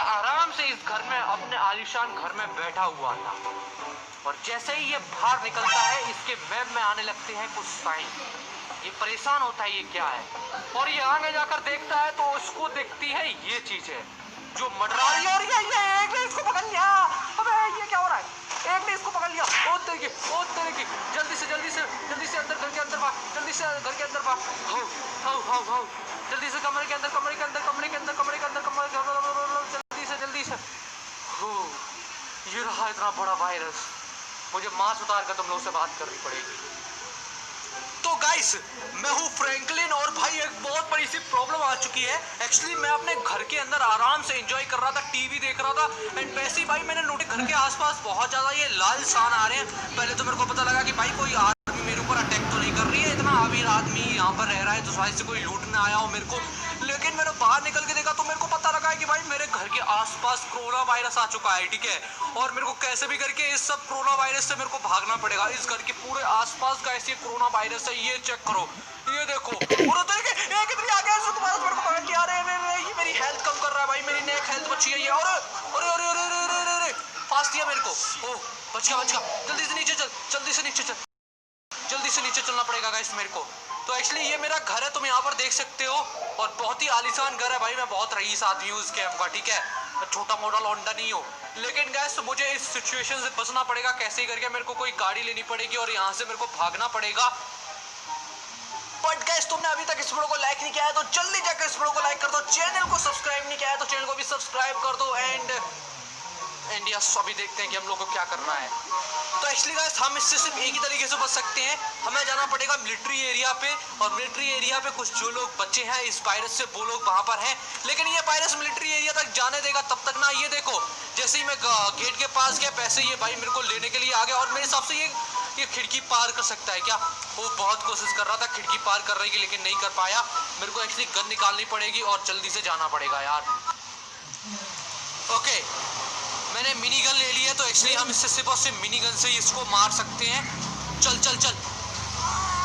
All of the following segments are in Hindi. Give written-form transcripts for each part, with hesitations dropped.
आराम से इस घर में, अपने आलीशान घर में बैठा हुआ था, और जैसे ही ये बाहर निकलता है इसके मैप में आने लगते हैं कुछ साइन। ये परेशान होता है ये क्या है, और ये आगे जाकर देखता है तो उसको दिखती है ये चीज है जो मंडरा रही है। और ये एक ने इसको पकड़ लिया। अबे ये क्या हो रहा है, एक ने इसको पकड़ लिया। ओ तेरे की जल्दी से अंदर, घर के अंदर भाग, जल्दी से घर के अंदर भाग। हाउ जल्दी से कमरे के अंदर, जल्दी से। हो, ये रहा इतना बड़ा वायरस। मुझे मास्क उतार कर तुम लोग से बात करनी पड़ेगी। तो गाइस, मैं हूँ फ्रैंकलिन, और भाई एक बहुत बड़ी सी प्रॉब्लम आ चुकी है। एक्चुअली मैं अपने घर के अंदर आराम से एंजॉय कर रहा था, टीवी देख रहा था, एंड वैसे ही भाई मैंने नोटिस घर के आसपास बहुत ज्यादा ये लाल निशान आ रहे हैं। पहले तो मेरे को पता लगा कि भाई कोई आदमी मेरे ऊपर अटैक तो नहीं कर रही है, इतना अमीर आदमी यहाँ पर रह रहा है तो शायद से कोई लूटने आया हो मेरे को। लेकिन मैंने बाहर निकल के देखा तो मेरे को पता लगा है कि भाई मेरे घर के आसपास कोरोना वायरस आ चुका है, ठीक है। और मेरे को कैसे भी करके इस सब कोरोना वायरस से मेरे को भागना पड़ेगा। इस घर के पूरे आसपास का ऐसे कोरोना वायरस है, ये चेक करो, ये देखो। और कितनी आ गया इसको, तुम्हारा मेरे को पकड़ लिया। अरे ये मेरी हेल्थ कम कर रहा है भाई, मेरी नेक हेल्थ बची है ये। और अरे फास्ट दिया मेरे को। ओ बच गया। जल्दी से नीचे चल, जल्दी से नीचे चलना पड़ेगा गाइस मेरे को। तो एक्चुअली ये मेरा घर है, तुम यहाँ पर देख सकते हो, और बहुत ही आलीशान घर है भाई। मैं बहुत रईस आदमी हूँ इस कैंप का, ठीक है, छोटा मोटा लौंडा नहीं हो। लेकिन गाइस मुझे इस सिचुएशन से बचना पड़ेगा कैसे ही करके। मेरे को कोई गाड़ी लेनी पड़ेगी और यहाँ से मेरे को भागना पड़ेगा। बट गाइस तुमने अभी तक इस वीडियो को लाइक नहीं किया है तो जल्दी जाकर इस वीडियो को लाइक कर दो। चैनल को सब्सक्राइब नहीं किया है तो चैनल को भी सब्सक्राइब कर दो। एंड यस, अभी देखते हैं कि हम लोग को क्या करना है। तो एक्चुअली गाइस हम इससे सिर्फ एक ही तरीके से बच सकते हैं, हमें जाना पड़ेगा मिलिट्री एरिया पे। और मिलिट्री एरिया पे कुछ जो लोग बच्चे हैं इस वायरस से, वो लोग वहां पर हैं। लेकिन ये वायरस मिलिट्री एरिया तक जाने देगा तब तक ना। ये देखो, जैसे ही मैं गेट के पास गया वैसे ये भाई मेरे को लेने के लिए आ गया। और मेरे हिसाब से ये खिड़की पार कर सकता है क्या। वो बहुत कोशिश कर रहा था खिड़की पार करने की, लेकिन नहीं कर पाया। मेरे को एक्चुअली गन निकालनी पड़ेगी और जल्दी से जाना पड़ेगा यार। ओके, मैंने मिनी गन ले ली है, तो एक्चुअली हम इससे सिर्फ और सिर्फ मिनी गन से इसको मार सकते हैं। चल।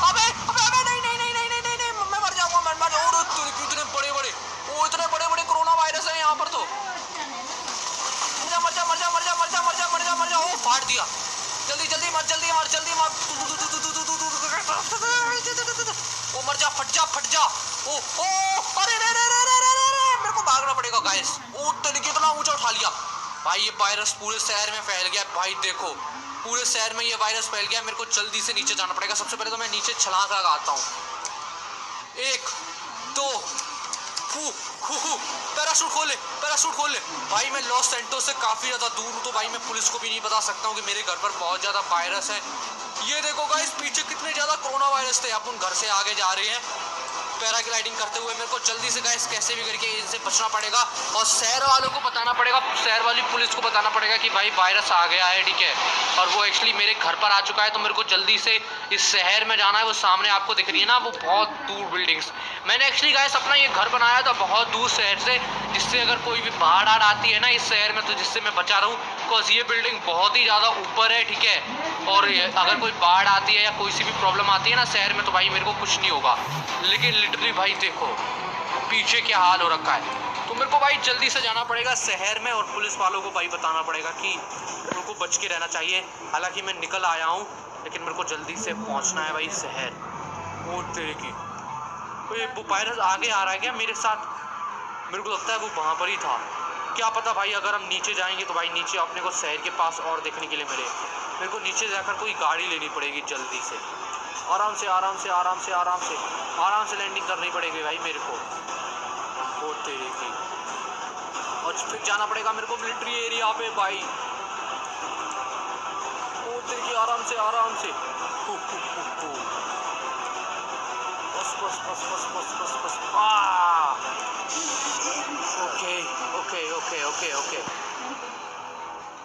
अबे नहीं, मैं मर जाऊंगा, मैं मर जाऊंगा। इतने बड़े कोरोना वायरस है यहाँ पर। तो मर जा। ओ फाड़ दिया। जल्दी मर। ओ मर जा, फट जा। ओ अरे मेरे को भागना पड़ेगा गाइस। ओ तरीके कितना ऊंचा उठा लिया भाई। ये वायरस पूरे शहर में फैल गया भाई, देखो पूरे शहर में ये वायरस फैल गया। मेरे को जल्दी से नीचे जाना पड़ेगा। सबसे पहले तो मैं नीचे छलांग लगाता हूँ। 1 2 पैराशूट खोल ले भाई। मैं लॉस सैंटोस से काफी ज्यादा दूर हूँ, तो भाई मैं पुलिस को भी नहीं बता सकता हूँ कि मेरे घर पर बहुत ज्यादा वायरस है। ये देखो गाइस, पीछे कितने ज्यादा कोरोना वायरस थे। अपन घर से आगे जा रहे हैं पैराग्लाइडिंग करते हुए। मेरे को जल्दी से गाइस कैसे भी करके इनसे बचना पड़ेगा, और शहर वालों को बताना पड़ेगा, शहर वाली पुलिस को बताना पड़ेगा कि भाई वायरस आ गया है, ठीक है। और वो एक्चुअली मेरे घर पर आ चुका है, तो मेरे को जल्दी से इस शहर में जाना है। वो सामने आपको दिख रही है ना, वो बहुत दूर बिल्डिंग्स। मैंने एक्चुअली गाइस अपना ये घर बनाया था बहुत दूर शहर से, जिससे अगर कोई भी बाढ़ आती है ना इस शहर में, तो जिससे मैं बचा रहा हूँ। बिकॉज ये बिल्डिंग बहुत ही ज़्यादा ऊपर है, ठीक है। और अगर कोई बाढ़ आती है या कोई सी भी प्रॉब्लम आती है ना शहर में, तो भाई मेरे को कुछ नहीं होगा। लेकिन लिटरली भाई देखो पीछे क्या हाल हो रखा है। तो मेरे को भाई जल्दी से जाना पड़ेगा शहर में, और पुलिस वालों को भाई बताना पड़ेगा कि उनको बच के रहना चाहिए। हालांकि मैं निकल आया हूँ, लेकिन मेरे को जल्दी से पहुँचना है भाई शहर। वो तेरे की वो वायरस आगे आ रहा है क्या मेरे साथ। मेरे को लगता है वो वहाँ पर ही था, क्या पता भाई। अगर हम नीचे जाएंगे तो भाई नीचे अपने को शहर के पास और देखने के लिए मिले। मेरे को नीचे जाकर कोई गाड़ी लेनी पड़ेगी जल्दी से। आराम से लैंडिंग करनी पड़ेगी भाई मेरे को। वो तेरे की, और फिर जाना पड़ेगा मेरे को मिलिट्री एरिया पे भाई। वो तेरे की, आराम से बस। ओके।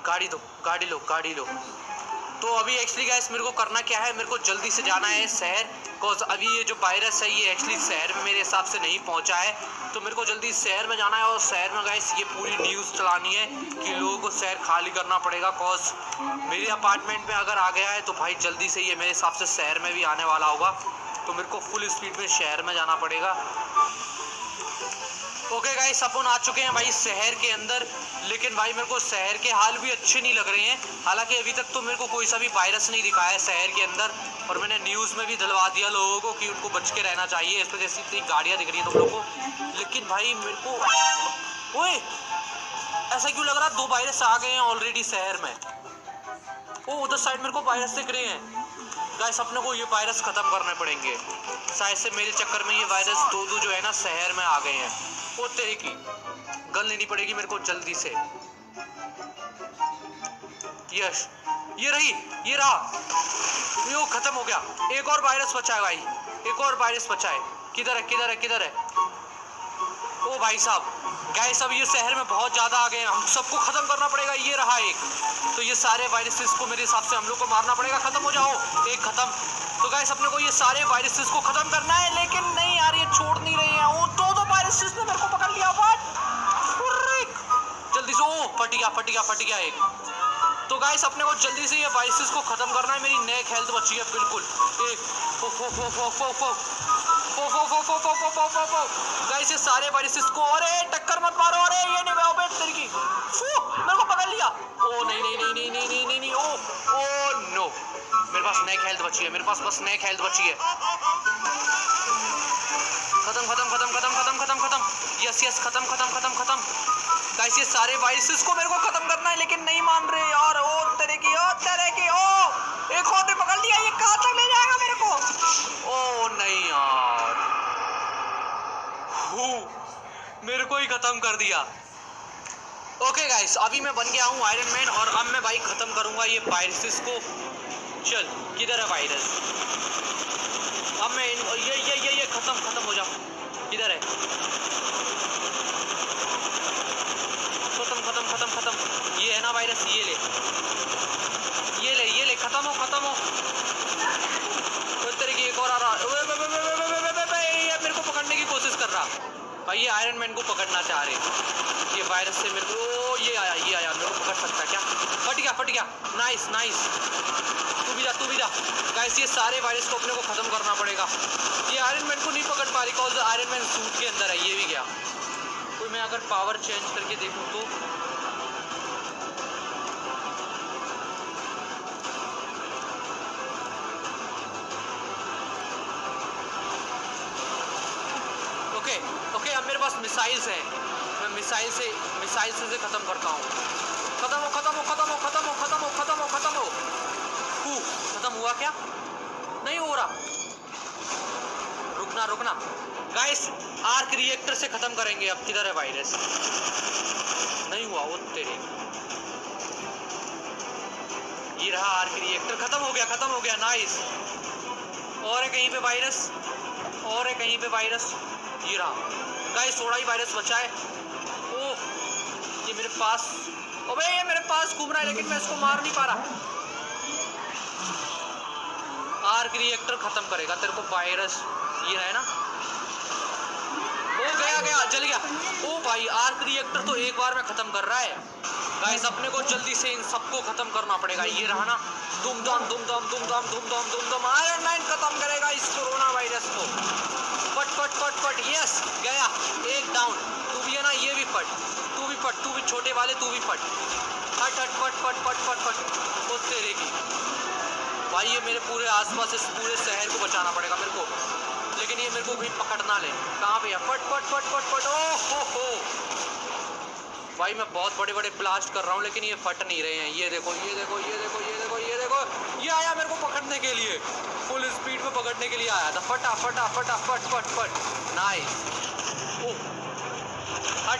गाड़ी लो। तो अभी एक्चुअली गाइस मेरे को करना क्या है, मेरे को जल्दी से जाना है शहर। बिकॉज अभी ये जो वायरस है ये एक्चुअली शहर में मेरे हिसाब से नहीं पहुंचा है, तो मेरे को जल्दी शहर में जाना है। और शहर में गाइस ये पूरी न्यूज़ चलानी है कि लोगों को शहर खाली करना पड़ेगा। बिकॉज मेरे अपार्टमेंट में अगर आ गया है तो भाई जल्दी से ये मेरे हिसाब से शहर में भी आने वाला होगा। तो मेरे को फुल स्पीड में शहर में जाना पड़ेगा। ओके गाइस, अपन आ चुके हैं भाई शहर के अंदर, लेकिन भाई मेरे को शहर के हाल भी अच्छे नहीं लग रहे हैं। हालांकि अभी तक तो मेरे को कोई सा भी वायरस नहीं दिखा है शहर के अंदर, और मैंने न्यूज़ में भी दिलवा दिया लोगों को कि उनको बच के रहना चाहिए। इस वजह से इतनी गाड़ियाँ दिख रही है तुम लोग को। लेकिन भाई मेरे को ओए ऐसा क्यों लग रहा है 2 वायरस आ गए हैं ऑलरेडी शहर में। ओ उधर साइड मेरे को वायरस दिख रहे हैं। गाइस अपने को ये वायरस खत्म करने पड़ेंगे। शायद से मेरे चक्कर में ये वायरस 2 जो है ना शहर में आ गए हैं। ओ तेरे की गन लेनी पड़ेगी मेरे को जल्दी से। यस ये रही, ये रहा, ये खत्म हो गया। एक और वायरस बचा है भाई, एक और वायरस बचा है। किधर है किधर है किधर है? ओ भाई साहब गाइस अब ये शहर में बहुत ज़्यादा आ गए हैं, हम सबको ख़त्म करना पड़ेगा। ये रहा एक, तो ये सारे वायरसेस को मेरे हिसाब से हम लोग को मारना पड़ेगा। ख़त्म हो जाओ, एक ख़त्म। तो गाइस अपने को ये सारे वायरसेस को ख़त्म करना है, लेकिन नहीं यार ये छोड़ नहीं रहे हैं। वो 2 वायरसेस ने मेरे को पकड़ लिया। जल्दी से, ओ फट गया एक। तो गाइस अपने को जल्दी से ये वायरसेस को ख़त्म करना है। मेरी नेक हेल्थ बची है बिल्कुल। गाइस ये सारे वायरसेस को, अरे टक्कर मत मारो, अरे ये नहीं मैं तेरी की मेरे को पकड़ लिया। ओ नहीं ओ नो, मेरे पास नेक हेल्थ बची है, मेरे पास बस नेक हेल्थ बची है। खत्म। यस खत्म। गाइस ये सारे वायरसेस को मेरे को खत्म करना है, लेकिन नहीं मान रहे यार। ओ तेरे की एक और ने पकड़ लिया। ये कहां तक ले जाएगा मेरे को? ओ नहीं यार, मेरे को ही खत्म कर दिया। ओके गाइस अभी मैं बन गया हूँ आयरन मैन, और अब मैं भाई खत्म करूंगा ये वायरसेस को। चल किधर है वायरस? अब मैं ये खत्म हो जाओ। किधर है? खत्म। ये है ना वायरस, ये ले खत्म हो। तेरे की एक और आ रहा, ये मेरे को पकड़ने की कोशिश कर रहा भाई। ये आयरन मैन को पकड़ना चाह रहे ये वायरस से मेरे को। ये आया मेरे को पकड़ सकता क्या? फट गया। नाइस। तू भी जा। गाइस ये सारे वायरस को अपने को खत्म करना पड़ेगा। ये आयरन मैन को नहीं पकड़ पा रही, बिकॉज आयरन मैन सूट के अंदर है। ये भी गया। कोई मैं अगर पावर चेंज करके देखूँ तो ओके अब मेरे पास मिसाइल्स हैं। मैं मिसाइल से खत्म करता हूँ। खत्म हो। खत्म हुआ क्या? नहीं हो रहा। रुकना। गाइस आर्क रिएक्टर से खत्म करेंगे अब। किधर है वायरस? नहीं हुआ। वो तेरे, ये रहा आर्क रिएक्टर। खत्म हो गया। नाइस। और है कहीं पे वायरस, ये रहा। गाइस थोड़ा ही वायरस बचा है। ओह ये मेरे पास घूम रहा है, लेकिन मैं इसको मार नहीं पा रहा। आर्क रिएक्टर खत्म करेगा तेरे को वायरस, ये है ना। ओ गया जल गया। ओ भाई आर्क रिएक्टर तो एक बार में खत्म कर रहा है। गाइस अपने को जल्दी से इन सबको खत्म करना पड़ेगा। ये रहा ना, दुम दम आयरन मैन खत्म करेगा इस कोरोना वायरस को। फट। यस गया, एक डाउन। तू भी है ना, ये भी फट। तू भी छोटे वाले, तू भी फट। ओ तेरे की भाई, ये मेरे पूरे आसपास इस पूरे शहर को बचाना पड़ेगा मेरे को, लेकिन ये मेरे को कहीं पकड़ ना ले। कहाँ पे है? फट। ओ हो भाई मैं बहुत बड़े ब्लास्ट कर रहा हूँ, लेकिन ये फट नहीं रहे हैं। ये देखो, ये आया मेरे को पकड़ने के लिए, फुल स्पीड में पकड़ने के लिए आया था। फट। नाइस। ओ हट।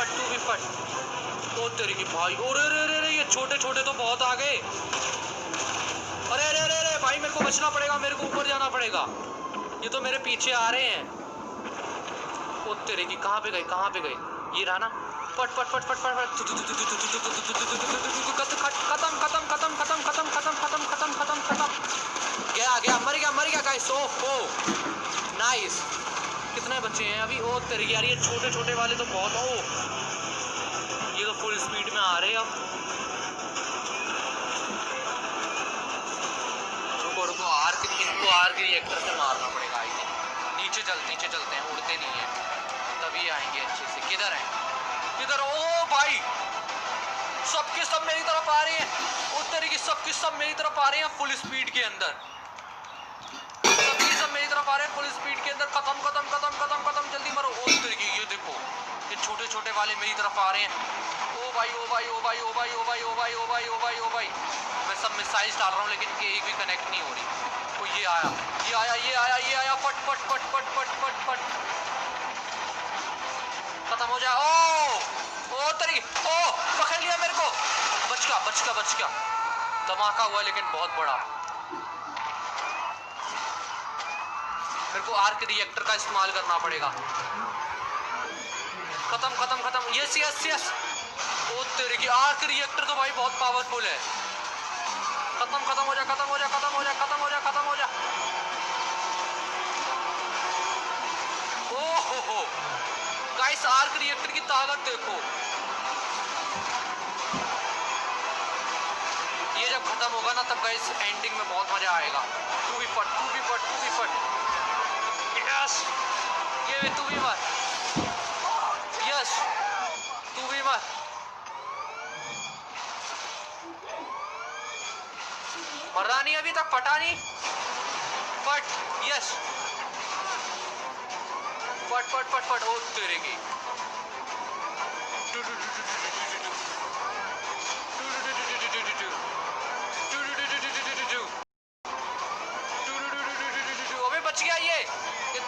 तू भी फट। ओ तेरी की भाई, अरे ये छोटे तो बहुत आ गए। अरे भाई मेरे को बचना पड़ेगा, मेरे को ऊपर जाना पड़ेगा। ये तो मेरे पीछे आ रहे हैं। ओ तेरे की कहाँ पे गए? ये रहा ना। फट। खत्म। गया मर गया गाइस। ओहो नाइस। कितने बच्चे हैं अभी? ओ तेरे यार ये छोटे वाले तो बहुत हो। ये तो फुल स्पीड में आ रहे हैं अब। रुको आर्क रिएक्टर से मारना पड़ेगा। आई थिंक नीचे चलते हैं, उड़ते नहीं है तभी आएंगे अच्छे से। किधर है, किधर? ओ भाई सबके सब मेरी तरफ आ रहे हैं, उस तरीके सबके सब मेरी तरफ आ रहे हैं फुल स्पीड के अंदर, सबके सब मेरी तरफ आ रहे हैं फुल स्पीड के अंदर। खत्म खत्म खत्म खत्म खत्म, जल्दी मरो। उस तरीके ये देखो ये छोटे छोटे वाले मेरी तरफ आ रहे हैं। ओ भाई ओ भाई ओ भाई ओ भाई ओ भाई ओ भाई ओ भाई ओ भाई ओ भाई, मैं सब मिसाइल्स डाल रहा हूँ लेकिन एक भी कनेक्ट नहीं हो रही। तो ये आया ये आया ये आया ये आया, फट फट फट फट फट फट फट, खत्म हो जाए। ओ तरीके, ओ पकड़ लिया मेरे को, बच गया बच गया बच गया। धमाका हुआ लेकिन बहुत बड़ा। मेरे को आर्क रिएक्टर का इस्तेमाल करना पड़ेगा। खत्म खत्म खत्म, यस यस यस। ओ तेरे की आर्क रिएक्टर तो भाई बहुत पावरफुल है। खत्म खत्म हो जा खत्म हो जा खत्म हो जा खत्म हो जा खत्म हो जा। ओ हो गाइस, आर्क रिएक्टर की ताकत देखो। ये जब खत्म होगा ना तब गाइस एंडिंग में बहुत मजा आएगा। तू भी फट तू भी फट तू भी फट, यस। ये भी तू भी मर, यस तू भी मर। मरा नहीं अभी तक, फटा नहीं, फट, यस फट फट फट फट। ओ तेरे की, अबे बच गया ये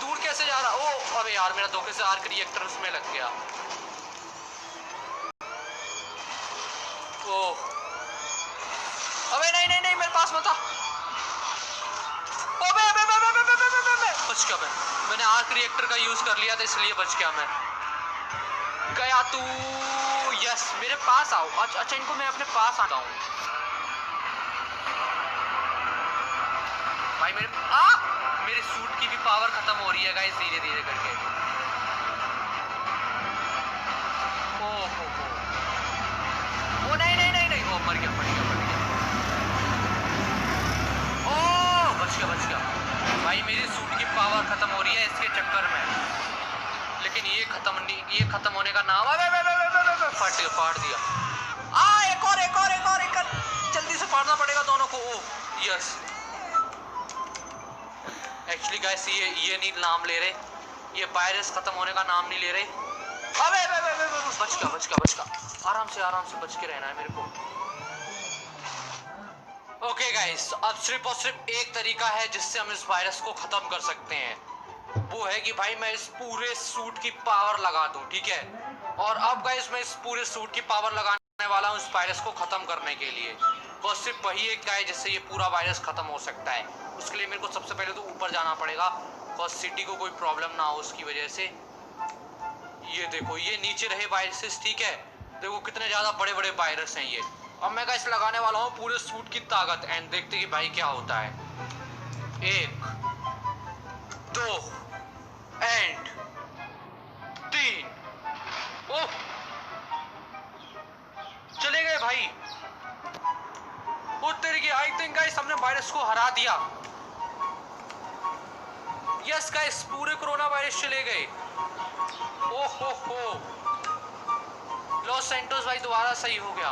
दूर कैसे जा रहा? ओ अबे यार मेरा धोखे से आर्क रिएक्टर उसमें लग गया। ओ अबे नहीं नहीं नहीं, मेरे पास मत आ। अबे अबे अबे अबे अबे अबे अबे, बच गया मैं। मैंने आर्क रिएक्टर का यूज कर लिया था इसलिए बच गया मैं। गया तू, यस मेरे पास आओ। अच्छा इनको मैं अपने पास आता हूँ भाई। मेरे सूट की भी पावर खत्म हो रही है गाइस धीरे धीरे करके। ओ नहीं नहीं नहीं नहीं, ओ मर गया मर गया मर गया। ओ बच गया बच गया भाई। मेरी सूट की पावर खत्म हो रही है इसके चक्कर में, लेकिन ये खत्म नहीं, ये खत्म होने का नाम फाड़ दिया। एक और एक और एक और एक और, जल्दी से फाड़ना पड़ेगा दोनों को। ओ यस, एक्चुअली गाइस ये नहीं नाम ले रहे, ये वायरस खत्म होने का नाम नहीं ले रहे। अबे बच गया बच गया बच गया। आराम से बच के रहना है मेरे को। ओके गाइस, अब सिर्फ और सिर्फ एक तरीका है जिससे हम इस वायरस को खत्म कर सकते हैं। वो है कि भाई मैं इस पूरे सूट की पावर लगा दूं, ठीक है। और अब गाइस मैं इस पूरे सूट की पावर लगाने वाला हूँ इस वायरस को खत्म करने के लिए। बस सिर्फ वही एक है जिससे ये पूरा वायरस खत्म हो सकता है। उसके लिए मेरे को सबसे पहले तो ऊपर जाना पड़ेगा, बस सिटी को कोई प्रॉब्लम ना हो उसकी वजह से। ये देखो ये नीचे रहे वायरसेस, ठीक है। देखो कितने ज्यादा बड़े बड़े वायरस हैं ये। अब मैं गाइस लगाने वाला हूँ पूरे सूट की ताकत, एंड देखते कि भाई क्या होता है। 1 2 एंड 3। ओह चले गए भाई। वो तेरे की, आई थिंक गाइस हमने वायरस को हरा दिया। यस गाइस, पूरे कोरोना वायरस चले गए। ओह हो लॉस सैंटोस भाई दोबारा सही हो गया।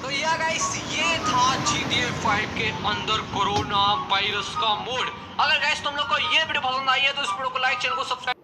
तो या गाइस ये था GTA 5 के अंदर कोरोना वायरस का मोड। अगर गाइस तुम लोग को ये वीडियो पसंद आई है तो इस वीडियो को लाइक, चैनल को सब्सक्राइब